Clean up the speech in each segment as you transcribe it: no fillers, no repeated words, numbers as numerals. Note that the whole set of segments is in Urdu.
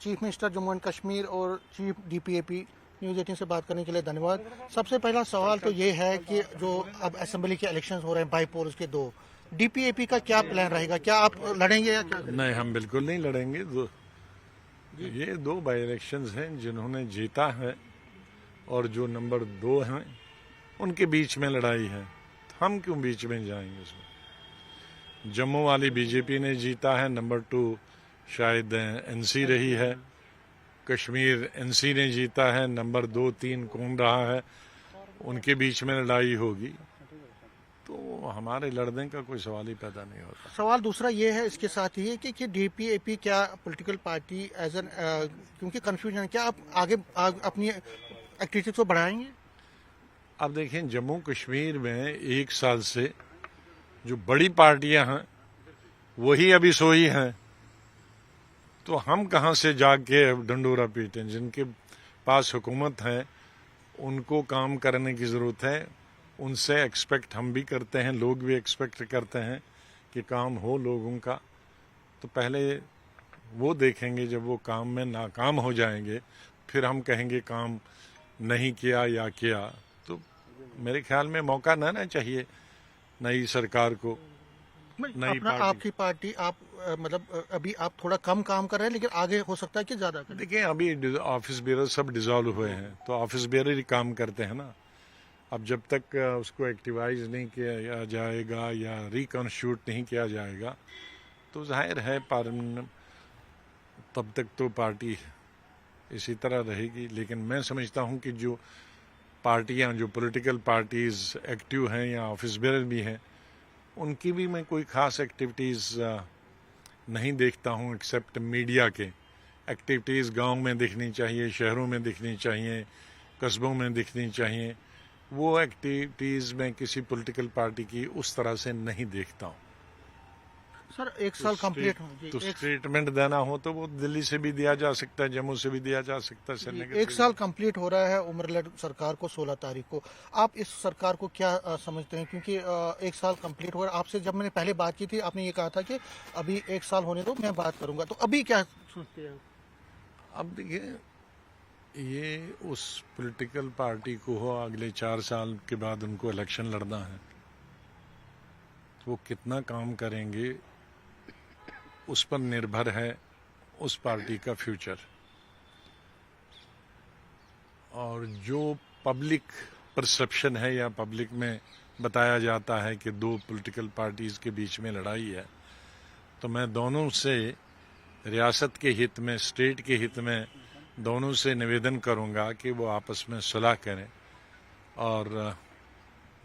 Chief minister Jammu and Kashmir اور چیف DPAP. نیوز 18 سے بات کرنے کے لیے دھنیواد. سب سے پہلا سوال تو یہ ہے کہ جو اب اسمبلی کے الیکشنز ہو رہے ہیں بائی پولز کے دو, DPAP کا کیا پلان رہے گا؟ کیا آپ لڑیں گے یا کیا کریں گے؟ نہیں, ہم بالکل نہیں لڑیں گے. یہ دو بائی الیکشنز ہیں جنہوں نے جیتا ہے اور جو نمبر 2 ہیں ان کے بیچ میں لڑائی ہے. ہم کیوں بیچ میں جائیں گے اس میں؟ جموں والی BJP نے جیتا ہے, نمبر 2 شاید NC رہی ہے. کشمیر NC نے جیتا ہے, نمبر 2 3 کون رہا ہے, ان کے بیچ میں لڑائی ہوگی. تو ہمارے لڑنے کا کوئی سوال ہی پیدا نہیں ہوتا. سوال دوسرا یہ ہے اس کے ساتھ یہ کہ DPAP کیا پولیٹیکل پارٹی ایز این, کیونکہ کنفیوژن ہے, کیا آپ آگے اپنی ایکٹیویٹیز کو بڑھائیں گے؟ اب دیکھیں, جموں کشمیر میں 1 سال سے جو بڑی پارٹیاں ہیں وہی ابھی سوئی ہیں. تو ہم کہاں سے جاگ کے ڈنڈورا پیٹیں؟ جن کے پاس حکومت ہے ان کو کام کرنے کی ضرورت ہے. ان سے ایکسپیکٹ ہم بھی کرتے ہیں, لوگ بھی ایکسپیکٹ کرتے ہیں کہ کام ہو لوگوں کا. تو پہلے وہ دیکھیں گے, جب وہ کام میں ناکام ہو جائیں گے پھر ہم کہیں گے کام نہیں کیا یا کیا. تو میرے خیال میں موقع نہ چاہیے نئی سرکار کو, نئی اپنا آپ پارٹی. کی پارٹی آپ مطلب ابھی آپ تھوڑا کم کام کر رہے ہیں لیکن آگے ہو سکتا ہے کہ زیادہ کریں. دیکھیں, ابھی آفس بیئر سب ڈیزالو ہوئے ہیں تو آفس بیئر ہی کام کرتے ہیں نا. اب جب تک اس کو ایکٹیوائز نہیں کیا جائے گا یا ریکنسٹیٹیوٹ نہیں کیا جائے گا تو ظاہر ہے تب تک تو پارٹی اسی طرح رہے گی. لیکن میں سمجھتا ہوں کہ جو پارٹیاں, جو پولیٹیکل پارٹیز ایکٹیو ہیں یا آفس بیئر بھی ہیں, ان کی بھی میں کوئی خاص ایکٹیویٹیز نہیں دیکھتا ہوں ایکسیپٹ میڈیا کے. ایکٹیویٹیز گاؤں میں دکھنی چاہیے, شہروں میں دکھنی چاہیے, قصبوں میں دکھنی چاہیے. وہ ایکٹیویٹیز میں کسی پولیٹیکل پارٹی کی اس طرح سے نہیں دیکھتا ہوں. سر 1 سال کمپلیٹ ہو تو اسٹیٹمنٹ دینا ہو تو وہ دلی سے بھی دیا جا سکتا ہے, جموں سے بھی دیا جا سکتا ہے, سری نگر 1 سال کمپلیٹ ہو رہا ہے عمر لڑ سرکار کو 16 تاریخ کو. آپ اس سرکار کو کیا سمجھتے ہیں؟ کیونکہ 1 سال کمپلیٹ ہو رہا ہے. آپ سے جب میں نے پہلے بات کی تھی آپ نے یہ کہا تھا کہ ابھی 1 سال ہونے دو میں بات کروں گا, تو ابھی کیا سوچتے ہیں؟ اب دیکھیے, یہ اس پولیٹیکل پارٹی کو ہو اگلے 4 سال کے بعد ان کو الیکشن لڑنا ہے, وہ کتنا کام کریں گے اس پر نربھر ہے اس پارٹی کا فیوچر. اور جو پبلک پرسپشن ہے یا پبلک میں بتایا جاتا ہے کہ 2 پولیٹیکل پارٹیز کے بیچ میں لڑائی ہے, تو میں دونوں سے ریاست کے ہت میں, اسٹیٹ کے ہت میں دونوں سے نویدن کروں گا کہ وہ آپس میں صلح کریں اور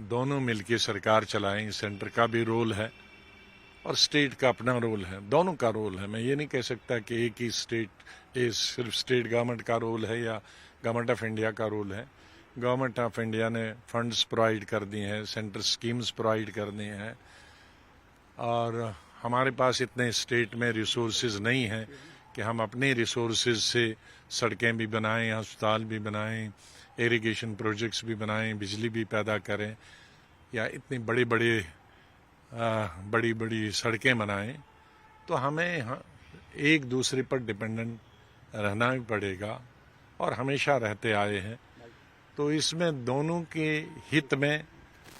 دونوں مل کے سرکار چلائیں. سینٹر کا بھی رول ہے اور اسٹیٹ کا اپنا رول ہے, دونوں کا رول ہے. میں یہ نہیں کہہ سکتا کہ ایک ہی صرف اسٹیٹ گورنمنٹ کا رول ہے یا گورنمنٹ آف انڈیا کا رول ہے. گورنمنٹ آف انڈیا نے فنڈز پرووائڈ کر دی ہیں, سینٹر اسکیمز پرووائڈ کر دی ہیں, اور ہمارے پاس اتنے اسٹیٹ میں ریسورسز نہیں ہیں کہ ہم اپنے ریسورسز سے سڑکیں بھی بنائیں, ہسپتال بھی بنائیں, ایریگیشن پروجیکٹس بھی بنائیں, بجلی بھی پیدا کریں یا اتنی بڑی سڑکیں بنائیں. تو ہمیں ایک دوسرے پر ڈپینڈنٹ رہنا بھی پڑے گا اور ہمیشہ رہتے آئے ہیں. تو اس میں دونوں کے ہت میں,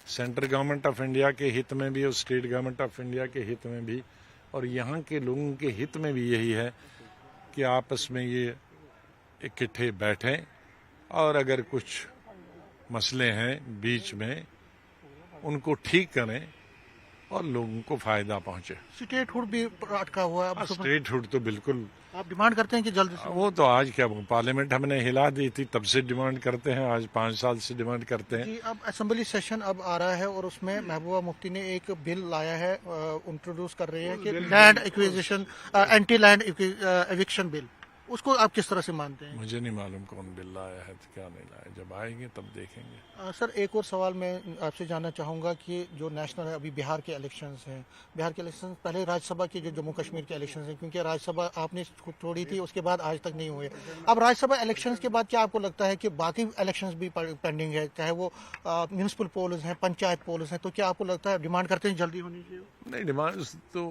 سینٹرل گورنمنٹ آف انڈیا کے ہت میں بھی اور اسٹیٹ گورنمنٹ آف انڈیا کے ہت میں بھی اور یہاں کے لوگوں کے ہت میں بھی یہی ہے کہ آپس میں یہ اکٹھے بیٹھیں اور اگر کچھ مسئلے ہیں بیچ میں ان کو ٹھیک کریں اور لوگوں کو فائدہ پہنچے. اسٹیٹ ہوڈ بھی اٹکا ہوا ہے. اسٹیٹ ہوڈ تو بالکل آپ ڈیمانڈ کرتے ہیں کہ جلد سے وہ تو آج کیا, پارلیمنٹ ہم نے ہلا دی تھی تب سے ڈیمانڈ کرتے ہیں, آج 5 سال سے ڈیمانڈ کرتے ہیں. جی, اب اسمبلی سیشن اب آ رہا ہے اور اس میں محبوبہ مفتی نے ایک بل لایا ہے, انٹروڈیوس کر رہے ہیں کہ land acquisition, anti land eviction bill. اس کو آپ کس طرح سے مانتے ہیں؟ مجھے نہیں معلوم کون بل لایا ہے تو کیا نہیں لایا, جب آئیں گے تب دیکھیں گے. سر ایک اور سوال میں آپ سے جاننا چاہوں گا کہ جو نیشنل ہے ابھی بہار کے الیکشنز ہیں, بہار کے الیکشنز پہلے راجیہ سبھا کے جو جموں کشمیر کے الیکشنز ہیں, کیونکہ راجیہ سبھا آپ نے چھوڑی تھی اس کے بعد آج تک نہیں ہوئے. اب راجیہ سبھا الیکشنز کے بعد کیا آپ کو لگتا ہے کہ باقی الیکشنز بھی پینڈنگ ہے, چاہے وہ میونسپل پولز ہیں, پنچایت پولز ہیں, تو کیا آپ کو لگتا ہے ڈیمانڈ کرتے ہیں جلدی ہونی چاہیے؟ نہیں, ڈیمانڈ تو